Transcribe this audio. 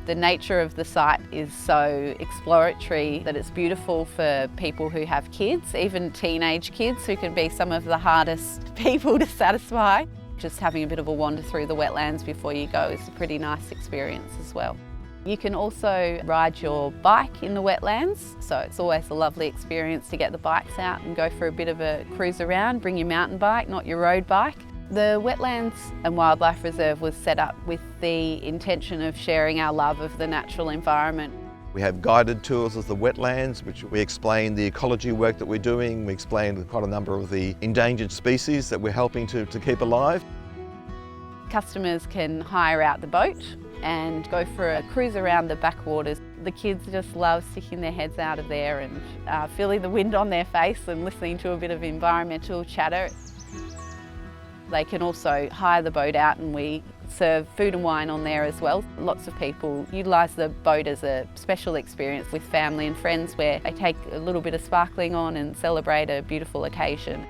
The nature of the site is so exploratory that it's beautiful for people who have kids, even teenage kids who can be some of the hardest people to satisfy. Just having a bit of a wander through the wetlands before you go is a pretty nice experience as well. You can also ride your bike in the wetlands, so it's always a lovely experience to get the bikes out and go for a bit of a cruise around. Bring your mountain bike, not your road bike. The Wetlands and Wildlife Reserve was set up with the intention of sharing our love of the natural environment. We have guided tours of the wetlands, which we explain the ecology work that we're doing. We explain quite a number of the endangered species that we're helping to keep alive. Customers can hire out the boat and go for a cruise around the backwaters. The kids just love sticking their heads out of there and feeling the wind on their face and listening to a bit of environmental chatter. They can also hire the boat out and we serve food and wine on there as well. Lots of people utilise the boat as a special experience with family and friends where they take a little bit of sparkling on and celebrate a beautiful occasion.